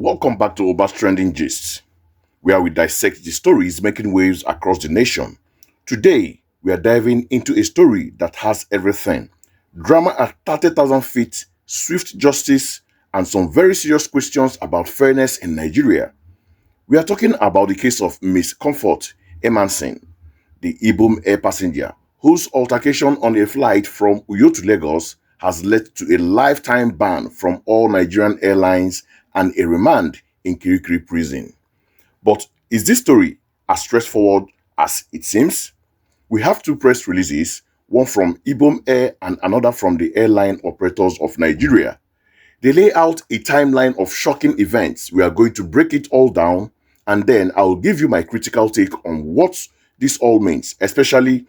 Welcome back to Oba's Trending Gists, where we dissect the stories making waves across the nation. Today, we are diving into a story that has everything: drama at 30,000 feet, swift justice, and some very serious questions about fairness in Nigeria. We are talking about the case of Miss Comfort Emmanson, the Ibom Air passenger, whose altercation on a flight from Uyo to Lagos has led to a lifetime ban from all Nigerian airlines and a remand in Kirikiri Prison. But is this story as straightforward as it seems? We have two press releases, one from Ibom Air and another from the Airline Operators of Nigeria. They lay out a timeline of shocking events. We are going to break it all down, and then I will give you my critical take on what this all means, especially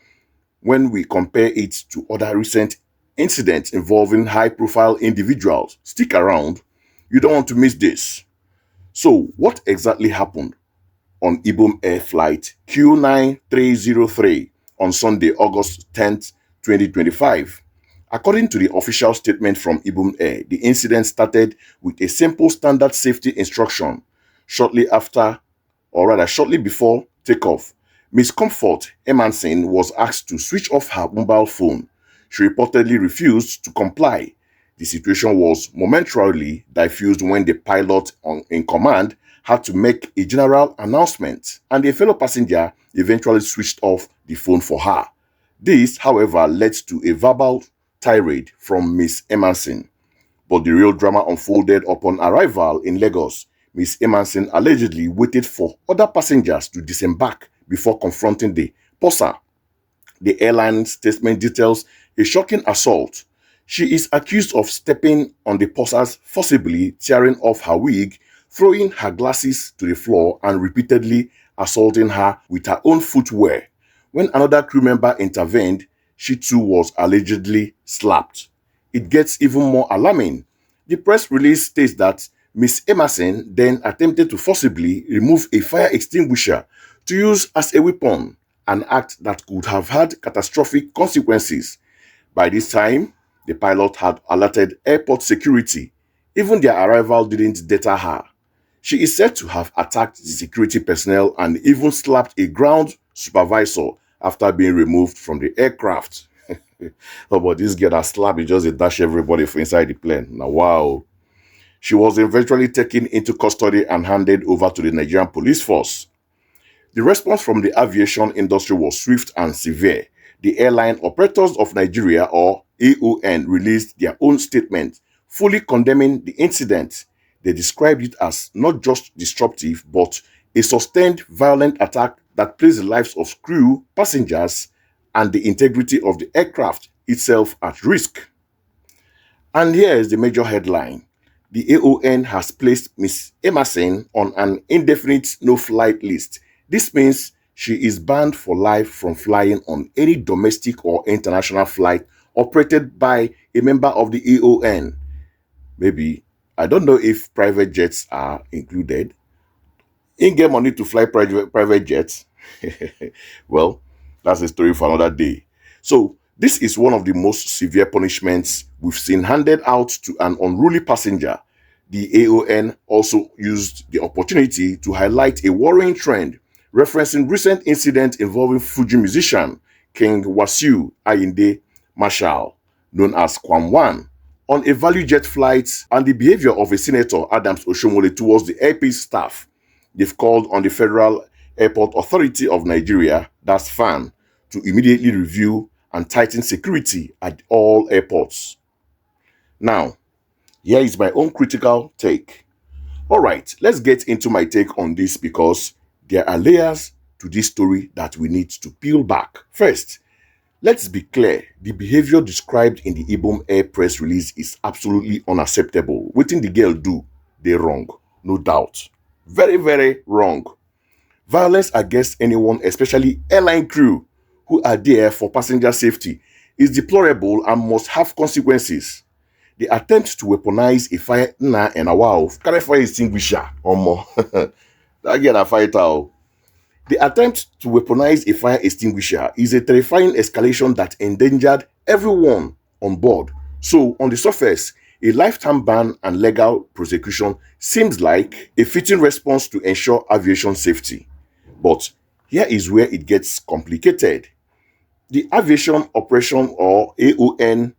when we compare it to other recent incidents involving high profile individuals. Stick around, you don't want to miss this. So, what exactly happened on Ibom Air flight Q9303 on Sunday, August 10th, 2025? According to the official statement from Ibom Air, the incident started with a simple standard safety instruction. Shortly after, or rather shortly before takeoff, Miss Comfort Emmanson was asked to switch off her mobile phone. She reportedly refused to comply. The situation was momentarily diffused when the pilot in command had to make a general announcement, and a fellow passenger eventually switched off the phone for her. This, however, led to a verbal tirade from Miss Emmanson. But the real drama unfolded upon arrival in Lagos. Miss Emmanson allegedly waited for other passengers to disembark before confronting the purser. The airline statement details a shocking assault. She is accused of stepping on the purser's, forcibly tearing off her wig, throwing her glasses to the floor, and repeatedly assaulting her with her own footwear. When another crew member intervened, she too was allegedly slapped. It gets even more alarming. The press release states that Miss Emmanson then attempted to forcibly remove a fire extinguisher to use as a weapon, an act that could have had catastrophic consequences. By this time, the pilot had alerted airport security. Even their arrival didn't deter her. She is said to have attacked the security personnel and even slapped a ground supervisor after being removed from the aircraft. Oh, but this girl that slapped it just dash everybody for inside the plane. Now, wow. She was eventually taken into custody and handed over to the Nigerian police force. The response from the aviation industry was swift and severe. The Airline Operators of Nigeria, or AON, released their own statement, fully condemning the incident. They described it as not just disruptive, but a sustained violent attack that placed the lives of crew, passengers, and the integrity of the aircraft itself at risk. And here is the major headline. The AON has placed Ms. Emmanson on an indefinite no-flight list. This means she is banned for life from flying on any domestic or international flight operated by a member of the AON. Maybe, I don't know if private jets are included. In get money to fly private jets. Well, that's a story for another day. So, this is one of the most severe punishments we've seen handed out to an unruly passenger. The AON also used the opportunity to highlight a worrying trend, referencing recent incident involving Fuji musician King Wasiu Ayinde Marshall, known as KWAM, on a value jet flight, and the behavior of a Senator Adams Oshomole towards the airpiece staff. They've called on the Federal Airport Authority of Nigeria, that's FAN, to immediately review and tighten security at all airports. Now, here is my own critical take. Alright, let's get into my take on this because there are layers to this story that we need to peel back. First, let's be clear, the behavior described in the Ibom Air press release is absolutely unacceptable. What the girl do, they wrong, no doubt. Very, very wrong. Violence against anyone, especially airline crew who are there for passenger safety, is deplorable and must have consequences. The attempt to weaponize a fire and a wow, carry fire extinguisher or more. That get a fighter. The attempt to weaponize a fire extinguisher is a terrifying escalation that endangered everyone on board. So, on the surface, A lifetime ban and legal prosecution seems like a fitting response to ensure aviation safety. But here is where it gets complicated. The Aviation Operation or AON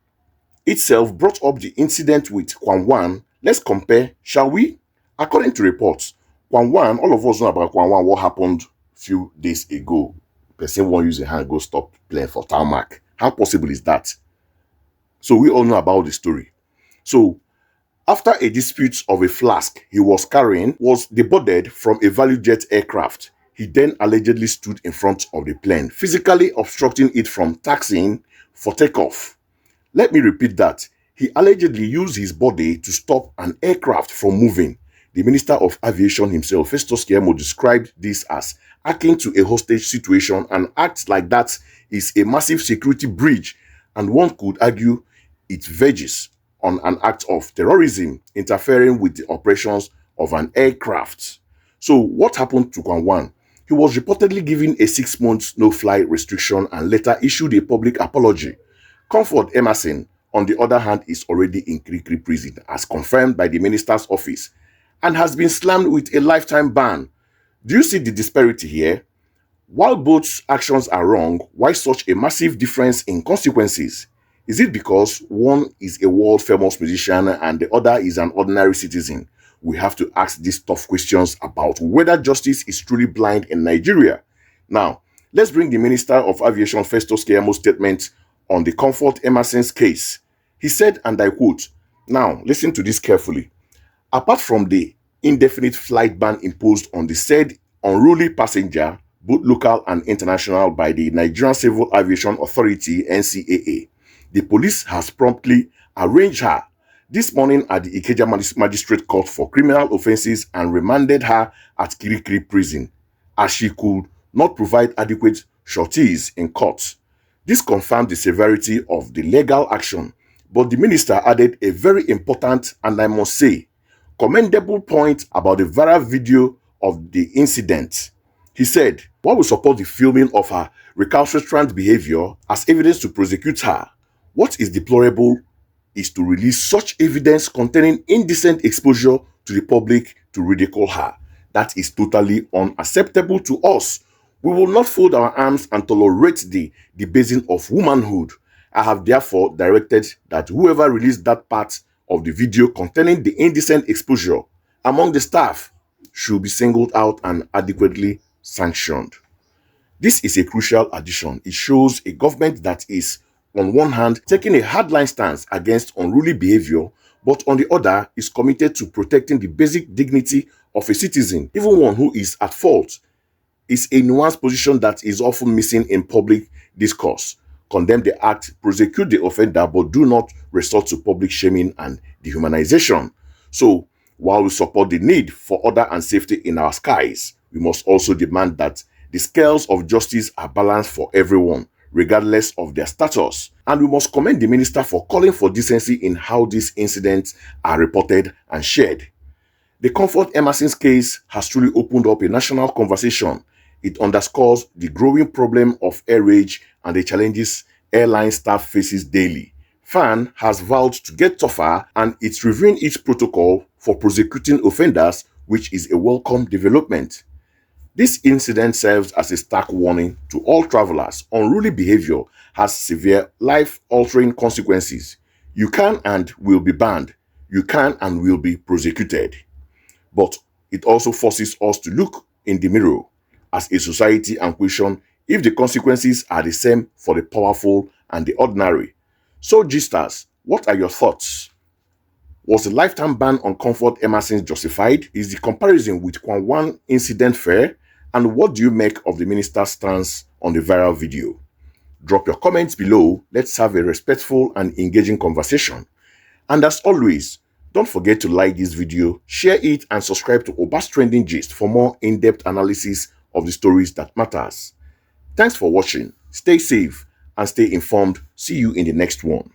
itself brought up the incident with KWAM. Let's compare, shall we? According to reports, KWAM, all of us know about KWAM, what happened a few days ago. Person won't use a hand, go stop playing for tarmac. How possible is that? So we all know about the story. So after a dispute of a flask he was carrying was deboarded from a value jet aircraft, he then allegedly stood in front of the plane, physically obstructing it from taxiing for takeoff. Let me repeat that. He allegedly used his body to stop an aircraft from moving. The Minister of Aviation himself, Festus, Keyamo, described this as akin to a hostage situation, and acts like that is a massive security breach, and one could argue it verges on an act of terrorism, interfering with the operations of an aircraft. So what happened to KWAM? He was reportedly given a 6-month no-fly restriction and later issued a public apology. Comfort Emmanson, on the other hand, is already in Kirikiri Prison, as confirmed by the minister's office, and has been slammed with a lifetime ban. Do you see the disparity here? While both actions are wrong, why such a massive difference in consequences? Is it because one is a world-famous musician and the other is an ordinary citizen? We have to ask these tough questions about whether justice is truly blind in Nigeria. Now, let's bring the Minister of Aviation Festus Keyamo's statement on the Comfort Emmanson's case. He said, and I quote, now listen to this carefully, apart from the indefinite flight ban imposed on the said unruly passenger, both local and international, by the Nigerian Civil Aviation Authority (NCAA), the police has promptly arraigned her this morning at the Ikeja Magistrate Court for criminal offences and remanded her at Kirikiri Prison, as she could not provide adequate sureties in court. This confirmed the severity of the legal action, but the minister added a very important, and I must say, commendable point about the viral video of the incident. He said, while we support the filming of her recalcitrant behavior as evidence to prosecute her, what is deplorable is to release such evidence containing indecent exposure to the public to ridicule her. That is totally unacceptable to us. We will not fold our arms and tolerate the debasing of womanhood. I have therefore directed that whoever released that part of the video containing the indecent exposure among the staff should be singled out and adequately sanctioned. This is a crucial addition. It shows a government that is, on one hand, taking a hardline stance against unruly behavior, but on the other is committed to protecting the basic dignity of a citizen, even one who is at fault. Is a nuanced position that is often missing in public discourse. Condemn the act, prosecute the offender, but do not resort to public shaming and dehumanization. So, while we support the need for order and safety in our skies, we must also demand that the scales of justice are balanced for everyone, regardless of their status. And we must commend the minister for calling for decency in how these incidents are reported and shared. The Comfort Emmanson's case has truly opened up a national conversation. It underscores the growing problem of air rage and the challenges airline staff faces daily. FAN has vowed to get tougher, and it's reviewing its protocol for prosecuting offenders, which is a welcome development. This incident serves as a stark warning to all travelers. Unruly behavior has severe, life-altering consequences. You can and will be banned. You can and will be prosecuted. But it also forces us to look in the mirror as a society and question if the consequences are the same for the powerful and the ordinary. So, Gisters, what are your thoughts? Was the lifetime ban on Comfort Emmanson justified? Is the comparison with KWAM incident fair? And what do you make of the minister's stance on the viral video? Drop your comments below. Let's have a respectful and engaging conversation. And as always, don't forget to like this video, share it, and subscribe to Oba's Trending Gist for more in-depth analysis of the stories that matters. Thanks for watching. Stay safe and stay informed. See you in the next one.